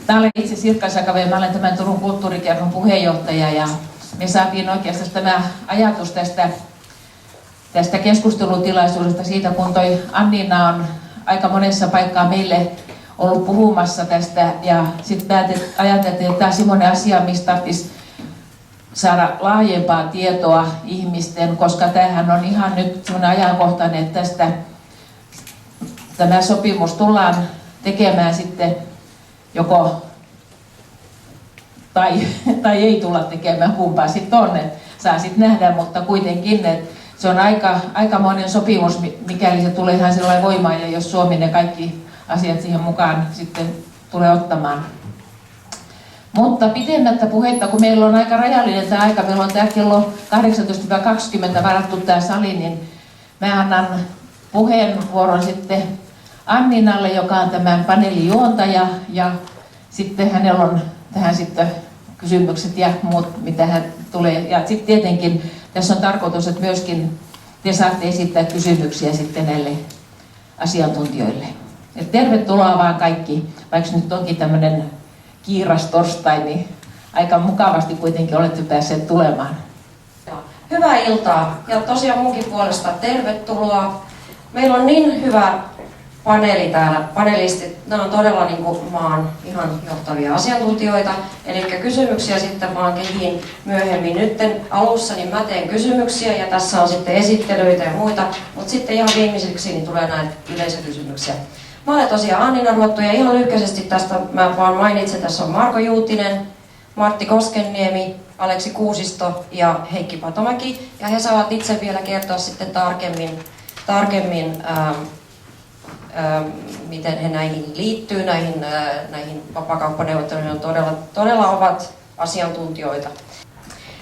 Mä olen itse Sirkka Sakaveen, mä olen tämän Turun kulttuurikerhon puheenjohtaja ja me saatiin oikeastaan tämä ajatus tästä keskustelutilaisuudesta siitä, kun toi Annina on aika monessa paikkaa meille ollut puhumassa tästä ja sitten ajateltiin, että tämä on semmoinen asia, mistä tarvitsisi saada laajempaa tietoa ihmisten, koska tämähän on ihan nyt semmoinen ajankohtainen, että tämä sopimus tullaan tekemään sitten joko tai ei tulla tekemään, kumpaa sitten on, että saa sitten nähdä, mutta kuitenkin, että se on aikamoinen sopimus, mikäli se tulee ihan sellainen voimaan ja jos Suomi ne kaikki asiat siihen mukaan sitten tulee ottamaan. Mutta pidemmättä puhetta, kun meillä on aika rajallinen tämä aika, meillä on tämä kello 18-20 varattu tämä sali, niin mä annan puheenvuoron sitten Anninalle, joka on tämän paneelin juontaja, ja sitten hänellä on tähän sitten kysymykset ja muut, mitä hän tulee. Ja sitten tietenkin tässä on tarkoitus, että myöskin te saatte esittää kysymyksiä sitten näille asiantuntijoille. Et tervetuloa vaan kaikki, vaikka nyt onkin tämmöinen kiiras torstai, niin aika mukavasti kuitenkin olette päässeet tulemaan. Hyvää iltaa ja tosiaan munkin puolesta tervetuloa. Meillä on niin hyvä paneeli täällä, panelistit, nämä on todella niin kuin maan ihan johtavia asiantuntijoita. Eli kysymyksiä sitten vaan kehiin myöhemmin. Nytten alussa niin mä teen kysymyksiä ja tässä on sitten esittelyitä ja muita, mutta sitten ihan viimeiseksi niin tulee näitä yleisökysymyksiä. Mä olen tosiaan Annina Ruottu ja ihan lyhkäisesti tästä mä vaan mainitsen, tässä on Marko Juutinen, Martti Koskenniemi, Aleksi Kuusisto ja Heikki Patomäki. Ja he saavat itse vielä kertoa sitten tarkemmin miten he näihin liittyy, näihin vapaakauppaneuvotteluihin todella ovat asiantuntijoita.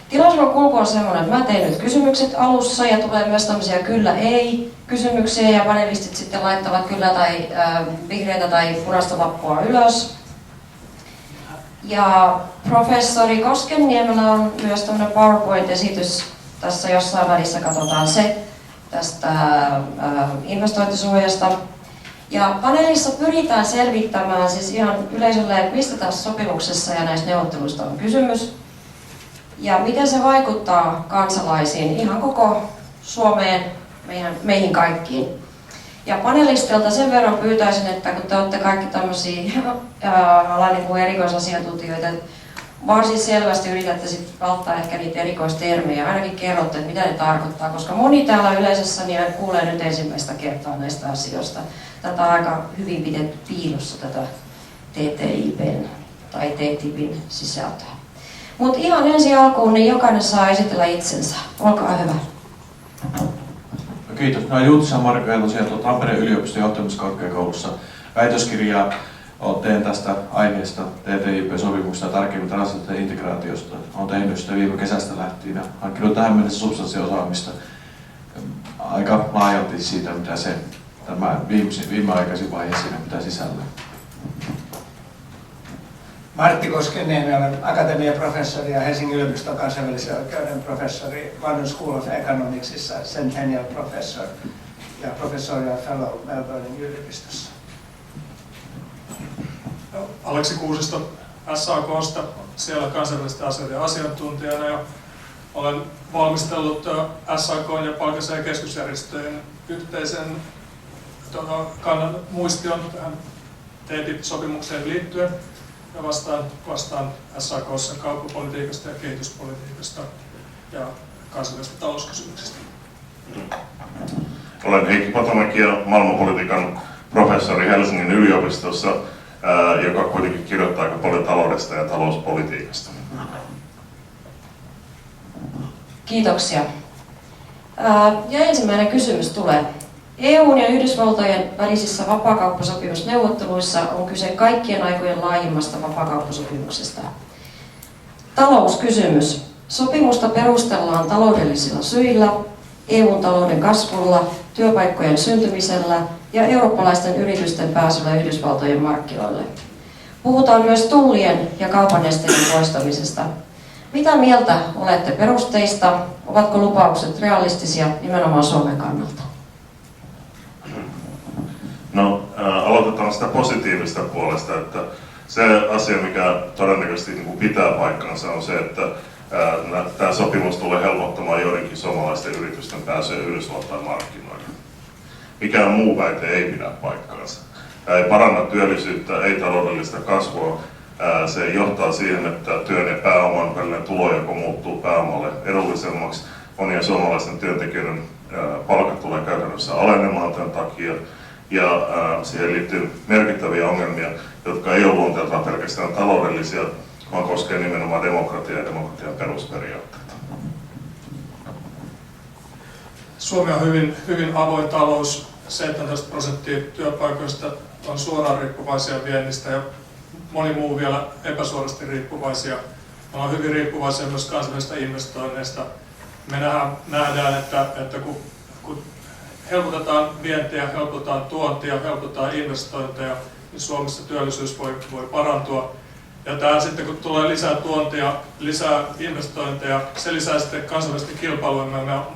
Tilaisuuden kulku on sellainen, että mä teen nyt kysymykset alussa ja tulee myös tämmöisiä kyllä-ei-kysymyksiä ja panelistit sitten laittavat kyllä tai vihreätä tai punaista lappua ylös. Ja professori Koskenniemellä on myös tämmöinen PowerPoint-esitys, tässä jossain välissä katsotaan se tästä investointisuojasta. Ja paneelissa pyritään selvittämään siis ihan yleisölle, että mistä tässä sopimuksessa ja näissä neuvotteluista on kysymys. Ja miten se vaikuttaa kansalaisiin, ihan koko Suomeen, meihin kaikkiin. Ja panelistilta sen verran pyytäisin, että kun te olette kaikki tämmöisiä alan niin kuin erikoisasiantuntijoita, varsin selvästi yritätte sitten välttää ehkä niitä erikoistermejä, ainakin kerrotte, että mitä ne tarkoittaa, koska moni täällä yleisössä niin kuulee nyt ensimmäistä kertaa näistä asioista. Tätä on aika hyvin pidetty piilossa tätä TTIPn tai TTIPin sisältöä. Mutta ihan ensi alkuun niin jokainen saa esitellä itsensä. Olkaa hyvä. Kiitos. Mä olen Juutisen Marko ja tosiaan Tampereen yliopiston johtamiskorkeakoulussa väitöskirjaa. Teen tästä aiheesta TTIP-sopimuksesta ja tarkemmin transatlanttisesta integraatiosta. Olen tehnyt sitä viime kesästä lähtien ja hankkinut tähän mennessä substanssiosaamista aika laajalti siitä, mitä se tämä viimeaikaisin vaihe siinä pitää sisällä. Martti Koskenniemi, olen akatemiaprofessori ja Helsingin yliopiston kansainvälisen oikeuden professori London School of Economicsissa, Centennial Professor ja professorial fellow Melbournen yliopistossa. Aleksi Kuusisto SAK:sta, siellä kansainvälisten asioiden asiantuntijana ja olen valmistellut SAK:n ja palkansaajan keskusjärjestöjen yhteisen kannan muistion tähän TTIP-sopimukseen liittyen ja vastaan SAK:ssa kauppapolitiikasta ja kehityspolitiikasta ja kansainvälisistä talouskysymyksistä. Olen Heikki Patomäki ja maailmanpolitiikan professori Helsingin yliopistossa, joka kuitenkin kirjoittaa aika paljon taloudesta ja talouspolitiikasta. Kiitoksia. Ja ensimmäinen kysymys tulee. EU:n ja Yhdysvaltojen välisissä vapaakauppasopimusneuvotteluissa on kyse kaikkien aikojen laajimmasta vapaakauppasopimuksesta. Talouskysymys. Sopimusta perustellaan taloudellisilla syillä, EU:n talouden kasvulla, työpaikkojen syntymisellä ja eurooppalaisten yritysten pääsyllä Yhdysvaltojen markkinoille. Puhutaan myös tullien ja kaupan esteiden poistamisesta. Mitä mieltä olette perusteista? Ovatko lupaukset realistisia nimenomaan Suomen kannalta? No, aloitetaan sitä positiivista puolesta, että Se asia, mikä todennäköisesti niin kuin pitää paikkansa, on se, että tämä sopimus tulee helpottamaan joidenkin suomalaisten yritysten pääsyä Yhdysvaltain markkinoille. Mikään muu väite ei pidä paikkaansa. Tämä ei paranna työllisyyttä, ei taloudellista kasvua. Se johtaa siihen, että työn ja pääoman välinen tulojako muuttuu pääomalle edullisemmaksi. Monien suomalaisten työntekijöiden palkat tulee käytännössä alenemaan tämän takia. Ja siihen liittyy merkittäviä ongelmia, jotka ei ole luonteeltaan pelkästään taloudellisia, vaan koskee nimenomaan demokratiaa ja demokratian perusperiaatteita. Suomi on hyvin avoin talous. 17% työpaikoista on suoraan riippuvaisia viennistä ja moni muu vielä epäsuorasti riippuvaisia. Me ollaan hyvin riippuvaisia myös kansainvälisistä investoinneista. Me nähdään, että kun helpotetaan vientiä, helpotetaan tuontia, helpotetaan investointeja, niin Suomessa työllisyys voi parantua. Ja tämä sitten kun tulee lisää tuontia, lisää investointeja, se lisää sitten kansainvälistä kilpailua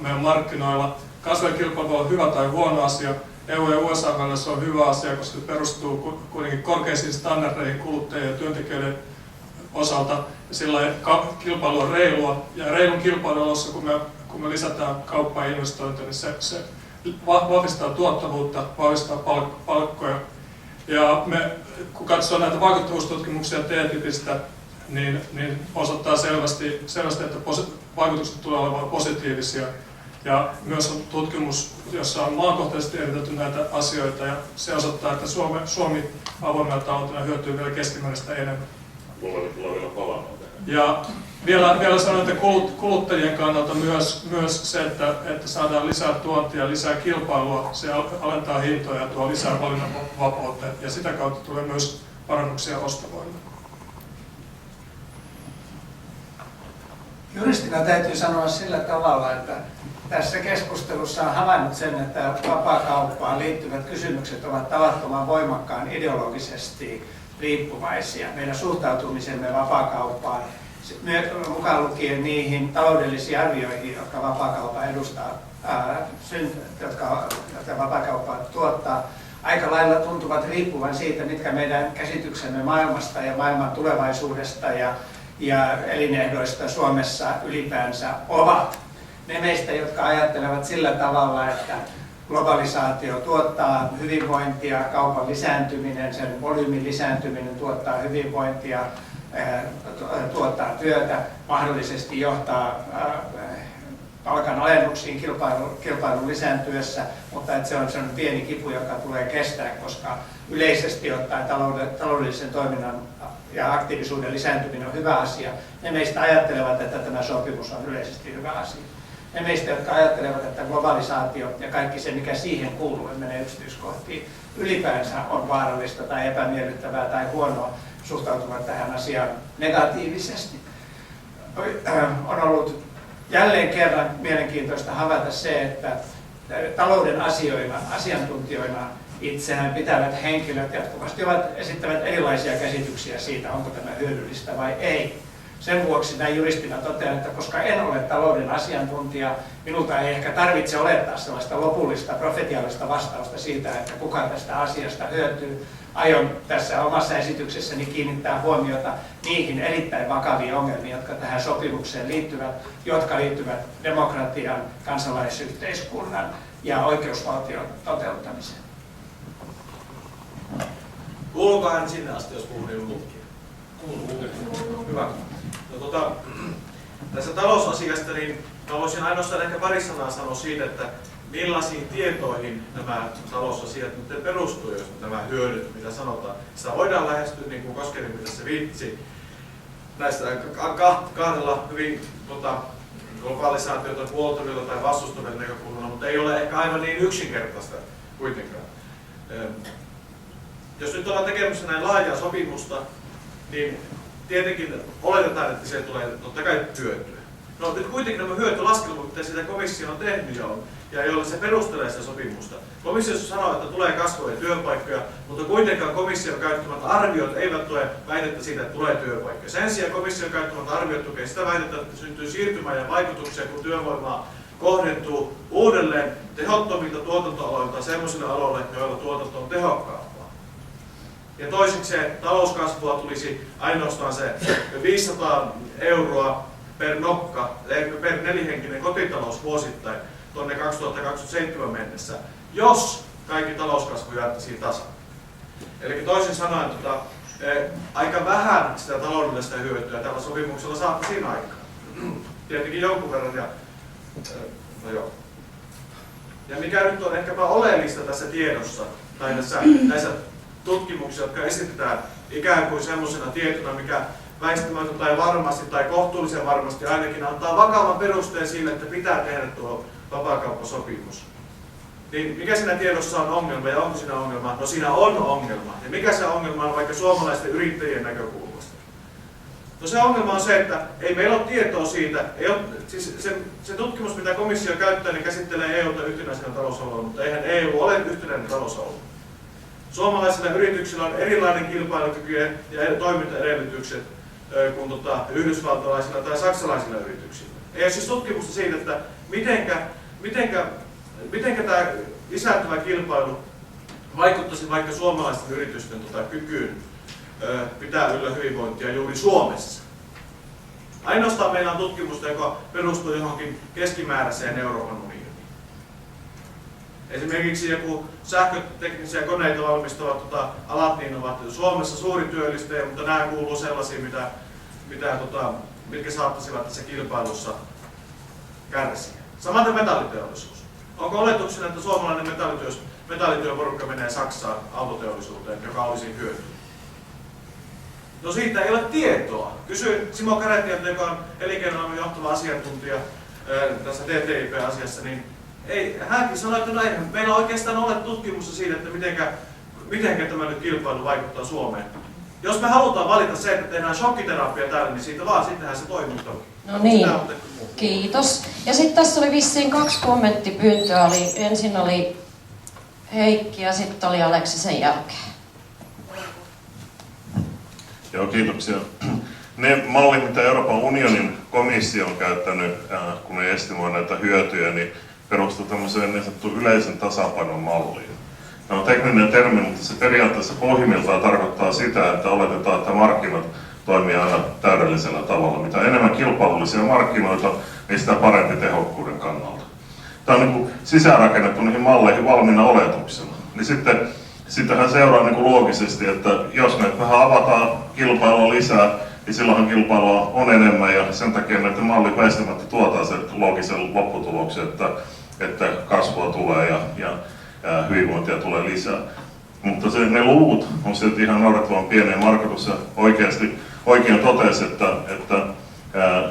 meidän markkinoilla. Kansainvälinen kilpailu on hyvä tai huono asia. EU ja USA välillä se on hyvä asia, koska se perustuu kuitenkin korkeisiin standardeihin kuluttajien ja työntekijöiden osalta. Ja sillä kilpailu on reilua. Ja reilun kilpailuolossa, kun me lisätään kauppaa ja investointeja, niin se vahvistaa tuottavuutta, vahvistaa palkkoja. Ja kun katsoo näitä vaikuttavuustutkimuksia TTIPistä, niin osoittaa selvästi, että vaikutukset tulevat olemaan positiivisia. Ja myös on tutkimus, jossa on maakohtaisesti eritetty näitä asioita, ja se osoittaa, että Suomi avoimena taloutena hyötyy vielä keskimääräistä enemmän. Ja vielä sanon, että kuluttajien kannalta myös se, että saadaan lisää tuontia, lisää kilpailua, se alentaa hintoja ja tuo lisää valinnanvapautta, ja sitä kautta tulee myös parannuksia ostovoimaan. Juristina täytyy sanoa sillä tavalla, että tässä keskustelussa on havainnut sen, että vapaakauppaan liittyvät kysymykset ovat tavattoman voimakkaan ideologisesti riippuvaisia. Meidän suhtautumisemme vapaakauppaan, mukaan lukien niihin taloudellisiin arvioihin, jotka vapaakauppa edustaa, jotka vapaakauppa tuottaa, aika lailla tuntuvat riippuvan siitä, mitkä meidän käsityksemme maailmasta ja maailman tulevaisuudesta ja elinehdoista Suomessa ylipäänsä ovat. Ne meistä, jotka ajattelevat sillä tavalla, että globalisaatio tuottaa hyvinvointia, kaupan lisääntyminen, sen volyymin lisääntyminen tuottaa hyvinvointia, tuottaa työtä, mahdollisesti johtaa palkan alennuksiin kilpailun lisääntyessä, mutta että se on sellainen pieni kipu, joka tulee kestää, koska yleisesti ottaen taloudellisen toiminnan ja aktiivisuuden lisääntyminen on hyvä asia. Ne meistä ajattelevat, että tämä sopimus on yleisesti hyvä asia. Ne meistä, jotka ajattelevat, että globalisaatio ja kaikki se, mikä siihen kuuluu, en mene yksityiskohtiin, ylipäänsä on vaarallista tai epämiellyttävää tai huonoa, suhtautuvat tähän asiaan negatiivisesti. On ollut jälleen kerran mielenkiintoista havaita se, että talouden asiantuntijoina itseään pitävät henkilöt jatkuvasti esittävät erilaisia käsityksiä siitä, onko tämä hyödyllistä vai ei. Sen vuoksi näin juristina totean, että koska en ole talouden asiantuntija, minulta ei ehkä tarvitse olettaa sellaista lopullista profetiaalista vastausta siitä, että kuka tästä asiasta hyötyy. Aion tässä omassa esityksessäni kiinnittää huomiota niihin erittäin vakaviin ongelmiin, jotka tähän sopimukseen liittyvät, jotka liittyvät demokratian, kansalaisyhteiskunnan ja oikeusvaltion toteuttamiseen. Kuuluuko hän sinne asti, jos puhuu niin lukkia? Kuuluu. Hyvä. No, tässä talousasiasta niin mä voisin ainoastaan ehkä pari sanaa sanoa siitä, että millaisiin tietoihin nämä talousasiat nyt perustuu, jos nämä hyödyt, mitä sanotaan. Sitä voidaan lähestyä, niin kuin Koskenniemi tässä viittasi, näistä kahdella hyvin globalisaatiota puoltavilla tai vastustavilla näkökulmalla, mutta ei ole ehkä aivan niin yksinkertaista kuitenkaan. Jos nyt ollaan tekemässä näin laajaa sopimusta, niin tietenkin oletetaan, että se tulee totta kai hyötyä. No nyt kuitenkin nämä hyötylaskelmat, mitä sitä komissio on tehnyt ja joilla se perustelee sitä sopimusta. Komissio sanoo, että tulee kasvua ja työpaikkoja, mutta kuitenkaan komission käyttämät arviot eivät tue väitettä siitä, että tulee työpaikkoja. Sen sijaan komission käyttämät arviot tukee sitä väitettä, että syntyy siirtymää ja vaikutuksia, kun työvoimaa kohdentuu uudelleen tehottomilta tuotantoaloilta sellaisille aloille, joilla tuotanto on tehokkaampaa. Ja toisekseen talouskasvua tulisi ainoastaan se 500 euroa per nokka, per nelihenkinen kotitalous vuosittain tuonne 2027 mennessä, jos kaikki talouskasvu jaettaisiin tasan. Eli toisin sanoen aika vähän sitä taloudellista hyötyä tällä sopimuksella saataisiin aikaan. Tietenkin jonkun verran. Ja mikä nyt on ehkäpä oleellista tässä tiedossa, tai näissä tutkimuksissa, jotka esitetään ikään kuin semmoisena tietona, mikä väistämättä tai varmasti tai kohtuullisen varmasti ainakin antaa vakavan perusteen sille, että pitää tehdä tuo vapaakauppasopimus. Niin mikä siinä tiedossa on ongelma ja onko siinä ongelma? No siinä on ongelma. Ja mikä se ongelma on vaikka suomalaisten yrittäjien näkökulmasta? No se ongelma on se, että ei meillä ole tietoa siitä, siis se tutkimus mitä komissio käyttää, niin käsittelee EUta yhtenäisenä talousalueella, mutta eihän EU ole yhtenäinen talousalue. Suomalaisilla yrityksillä on erilainen kilpailukyky ja toimintaedellytykset kuin yhdysvaltalaisilla tai saksalaisilla yrityksillä. Ei ole siis tutkimusta siitä, että mitenkä tämä lisääntyvä kilpailu vaikuttaisi vaikka suomalaisten yritysten kykyyn pitää yllä hyvinvointia juuri Suomessa. Ainoastaan meillä on tutkimusta, joka perustuu johonkin keskimääräiseen Euroopan unioniin. Esimerkiksi joku sähköteknisiä koneita valmistavat alat niin ovat Suomessa suuri työllistäjä, mutta nämä kuuluu sellaisiin, mitkä saattaisivat tässä kilpailussa kärsiä. Samaten metalliteollisuus. Onko oletuksena, että suomalainen metallityöporukka menee Saksaan autoteollisuuteen, joka olisi hyöty? No siitä ei ole tietoa. Kysyin Simo Käretiältä, joka on elinkeinoelämän johtava asiantuntija tässä TTIP-asiassa, niin hänkin sanoi, että meillä oikeastaan ole tutkimusta siitä, että miten tämä nyt kilpailu vaikuttaa Suomeen. Jos me halutaan valita se, että tehdään shokkiterapia täällä, niin siitä vaan, sittenhän se toimii toki. No niin, kiitos. Ja sitten tässä oli vissiin 2 kommenttipyyntöä. Ensin oli Heikki ja sitten oli Aleksi sen jälkeen. Joo, kiitoksia. Ne mallit, mitä Euroopan unionin komissio on käyttänyt, kun ne estimoi näitä hyötyjä, niin perustuu tämmöiseen niin sanottuun yleisen tasapainon malliin. Tämä on tekninen termi, mutta se periaatteessa pohjimmiltaan tarkoittaa sitä, että oletetaan, että markkinat toimii aina täydellisellä tavalla. Mitä enemmän kilpailullisia markkinoita, niin sitä parempi tehokkuuden kannalta. Tämä on niin sisäänrakennettu niihin malleihin valmiina oletuksena. Niin sittenhän seuraa niin loogisesti, että jos me vähän avataan kilpailua lisää, niin silloinhan kilpailua on enemmän ja sen takia näitä mallit väistämättä tuotaan sen loogisen lopputuloksen, että kasvua tulee ja hyvinvointia tulee lisää. Mutta ne luvut on silti ihan naurettavan pieniä. Marko tuossa oikein totesi, että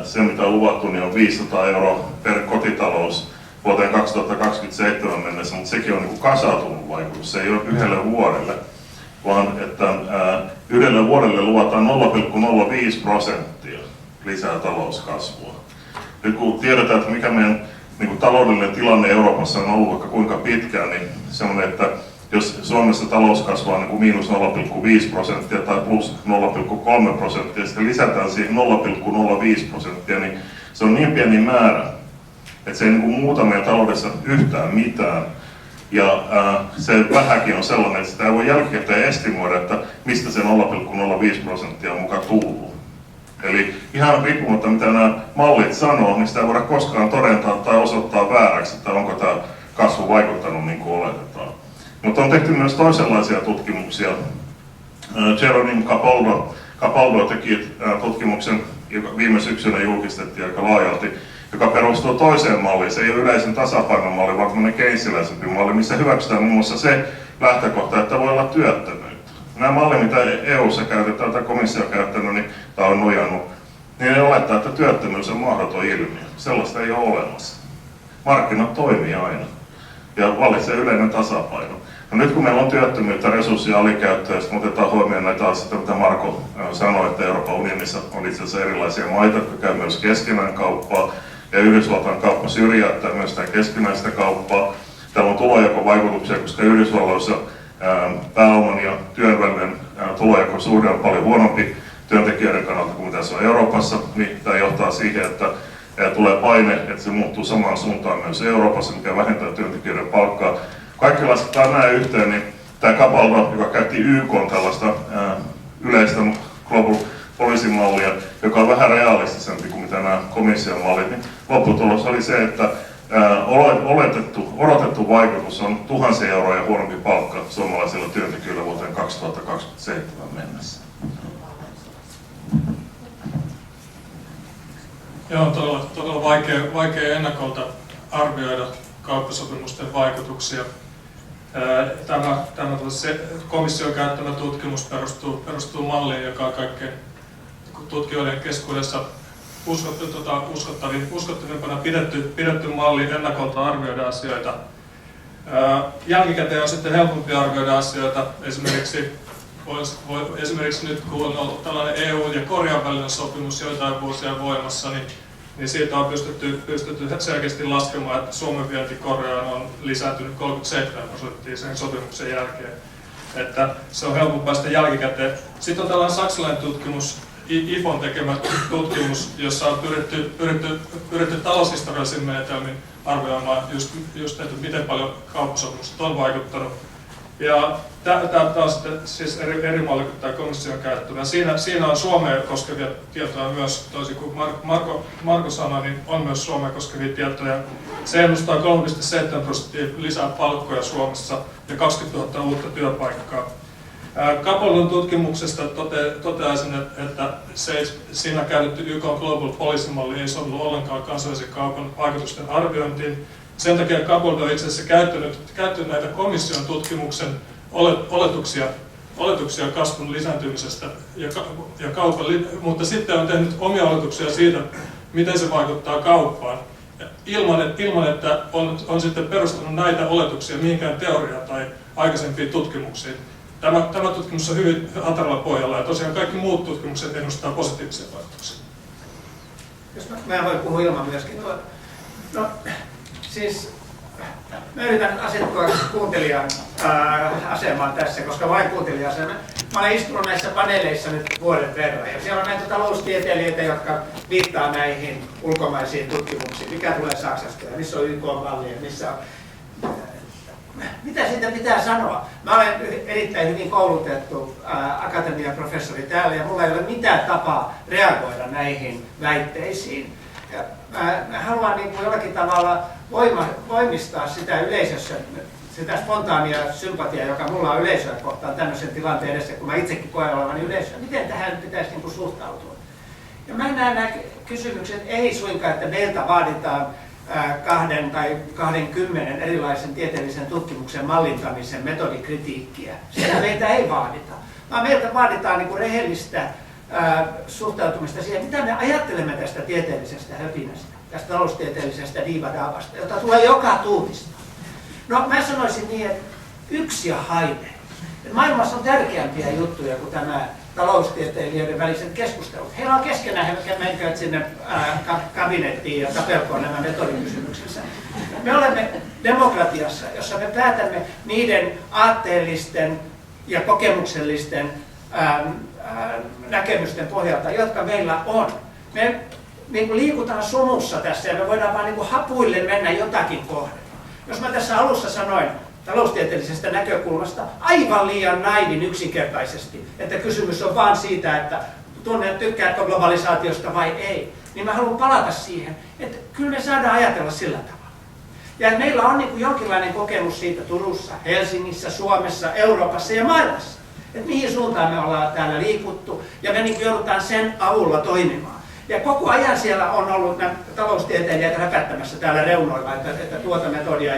se mitä on luvattu niin on 500 euroa per kotitalous vuoteen 2027 mennessä, mutta sekin on niin kasautunut vaikutus. Se ei ole yhdelle vuodelle, vaan että yhdelle vuodelle luvataan 0,05% lisää talouskasvua. Nyt kun tiedetään, että mikä meidän niin taloudellinen tilanne Euroopassa on ollut vaikka kuinka pitkään, niin semmoinen, että jos Suomessa talous kasvaa niin miinus 0,5% tai plus 0,3% ja sitten lisätään siihen 0,05%, niin se on niin pieni määrä, että se ei niin muuta meidän taloudessa yhtään mitään. Ja se vähäkin on sellainen, että sitä ei voi jälkikäteen estimoida, että mistä se 0,05% on mukaan tullut. Eli ihan riippumatta mitä nämä mallit sanoo, niin sitä ei voida koskaan todentaa tai osoittaa vääräksi, että onko tämä kasvu vaikuttanut niin kuin oletetaan. Mutta on tehty myös toisenlaisia tutkimuksia. Jeronim Capaldo teki tutkimuksen, joka viime syksynä julkistettiin aika laajalti, joka perustuu toiseen malliin. Se ei ole yleisen tasapainon malli, vaan tämmöinen keynesiläisempi malli, missä hyväksytään muun muassa se lähtökohta, että voi olla työttömyyttä. Nämä mallit, mitä EU:ssa käytetään tai komissio on käyttänyt, niin, tai on nojannut, niin ne olettaa, että työttömyys on mahdoton ilmiö. Sellaista ei ole olemassa. Markkinat toimii aina ja vallitsee yleinen tasapaino. No nyt kun meillä on työttömyyttä, resurssia alikäyttöä, ja otetaan huomioon näitä asioita, mitä Marko sanoi, että Euroopan unionissa on itse asiassa erilaisia maita, jotka käy myös keskenään kauppaa, ja Yhdysvaltain kauppa syrjäyttää myös sitä keskinäistä kauppaa. Täällä on tulonjakovaikutuksia, koska Yhdysvalloissa pääoman ja työn välinen tulonjakosuhde on paljon huonompi työntekijöiden kannalta kuin mitä se on Euroopassa, niin tämä johtaa siihen, että tulee paine, että se muuttuu samaan suuntaan myös Euroopassa, mikä vähentää työntekijöiden palkkaa. Kaikki lasketaan nämä yhteen, niin tämä Capaldo, joka käytti YK:n tällaista yleistä global policy-mallia, joka on vähän realistisempi kuin mitä nämä komission mallit, niin lopputulos oli se, että odotettu vaikutus on 1 000 euroa huonompi palkka suomalaisilla työntekijöillä vuoteen 2027 mennessä. Joo, todella vaikea ennakolta arvioida kauppasopimusten vaikutuksia. Tämä komission käyttämä tutkimus perustuu malliin, joka on kaikkein tutkijoiden keskuudessa uskottavimpana pidetty malli ennakolta arvioida asioita. Jälkikäteen on sitten helpompi arvioida asioita. Esimerkiksi nyt kun on ollut tällainen EU ja Korean välinen sopimus joitain vuosia voimassa, niin siitä on pystytty selkeästi laskemaan, että Suomen vienti Koreaan on lisääntynyt 37% sen sopimuksen jälkeen. Että se on helpompaa sitten jälkikäteen. Sitten on tällainen saksalainen tutkimus, IFOn tekemä tutkimus, jossa on pyritty taloushistoriallisin menetelmin arvioimaan just että miten paljon kauppasopimukset on vaikuttanut. Ja tämä on sitten siis eri malli kuin tämä komission käyttämä. Siinä on Suomea koskevia tietoja myös, toisin kuin Marko sanoi, niin on myös Suomea koskevia tietoja. Se ennustaa 3,7% lisää palkkoja Suomessa ja 20 000 uutta työpaikkaa. Capaldon tutkimuksesta toteaisin, että siinä käytetty YK Global Policy-malli ei sovellu ollenkaan kansainvälisen kaupan vaikutusten arviointiin. Sen takia Capaldo on itse asiassa käyttänyt näitä komission tutkimuksen oletuksia kasvun lisääntymisestä ja kaupan, mutta sitten on tehnyt omia oletuksia siitä, miten se vaikuttaa kauppaan, ilman että on sitten perustanut näitä oletuksia mihinkään teoriaan tai aikaisempiin tutkimuksiin. Tämä tutkimus on hyvin hataralla pohjalla ja tosiaan kaikki muut tutkimukset ennustaa positiivisia vaikutuksia. Jos mä voin puhua ilman myöskin. No, siis mä yritän asettua kuuntelijan asemaan tässä, koska vain kuuntelijan-asema. Mä olen istunut näissä paneeleissa nyt vuoden verran ja siellä on näitä taloustieteilijöitä, jotka viittaa näihin ulkomaisiin tutkimuksiin. Mikä tulee Saksasta ja missä on YK-malli ja missä on... Mitä siitä pitää sanoa? Mä olen erittäin hyvin koulutettu akatemiaprofessori täällä ja mulla ei ole mitään tapaa reagoida näihin väitteisiin. Ja mä haluan niin kuin jollakin tavalla voimistaa sitä yleisössä, sitä spontaania sympatiaa, joka mulla on yleisöä kohtaan tämmöisen tilanteen edessä, kun mä itsekin koen olevani yleisöä. Miten tähän pitäisi niin kuin suhtautua? Ja mä näen nämä kysymykset ei suinkaan, että meiltä vaaditaan 2 tai 20 erilaisen tieteellisen tutkimuksen mallintamisen metodikritiikkiä. Sitä meiltä ei vaadita, vaan meiltä vaaditaan niin kuin rehellistä suhtautumista siihen, mitä me ajattelemme tästä tieteellisestä höpinästä, tästä taloustieteellisestä diivadaavasta, jota tulee joka tuutista. No mä sanoisin niin, että yksi ja haine. Maailmassa on tärkeämpiä juttuja kuin tämä taloustieteilijöiden väliset keskustelut. Heillä on keskenään, he menkäävät sinne kabinettiin ja tapelkoon nämä metodikysymyksensä. Me olemme demokratiassa, jossa me päätämme niiden aatteellisten ja kokemuksellisten näkemysten pohjalta, jotka meillä on. Me niin kuin liikutaan sumussa tässä ja me voidaan vaan niin kuin hapuille mennä jotakin kohden. Jos mä tässä alussa sanoin taloustieteellisestä näkökulmasta aivan liian naivin yksinkertaisesti, että kysymys on vaan siitä, että tykkäätkö globalisaatiosta vai ei, niin mä haluan palata siihen, että kyllä me saadaan ajatella sillä tavalla. Ja meillä on niin kuin jonkinlainen kokemus siitä Turussa, Helsingissä, Suomessa, Euroopassa ja maailmassa, että mihin suuntaan me ollaan täällä liikuttu ja me niin kuin joudutaan sen avulla toimimaan. Ja koko ajan siellä on ollut nämä taloustieteilijät räpättämässä täällä reunoilla, että tuota metodia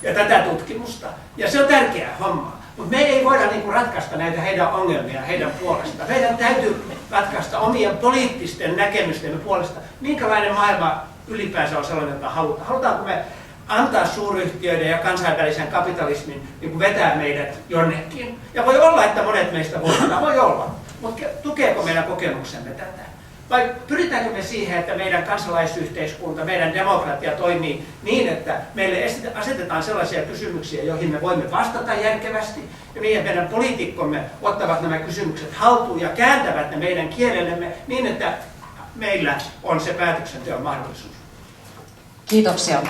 ja tätä tutkimusta. Ja se on tärkeää hommaa. Mutta me ei voida niinku ratkaista näitä heidän ongelmia heidän puolestaan. Meidän täytyy ratkaista omien poliittisten näkemystemme puolesta, minkälainen maailma ylipäänsä on sellainen, että halutaan. Halutaanko me antaa suuryhtiöiden ja kansainvälisen kapitalismin niin vetää meidät jonnekin? Ja voi olla, että monet meistä voivat, voi olla. Mutta tukeeko meidän kokemuksemme tätä? Vai pyritäänkö me siihen, että meidän kansalaisyhteiskunta, meidän demokratia toimii niin, että meille asetetaan sellaisia kysymyksiä, joihin me voimme vastata järkevästi, ja meidän poliitikkomme ottavat nämä kysymykset haltuun ja kääntävät ne meidän kielellemme niin, että meillä on se päätöksenteon mahdollisuus. Kiitoksia.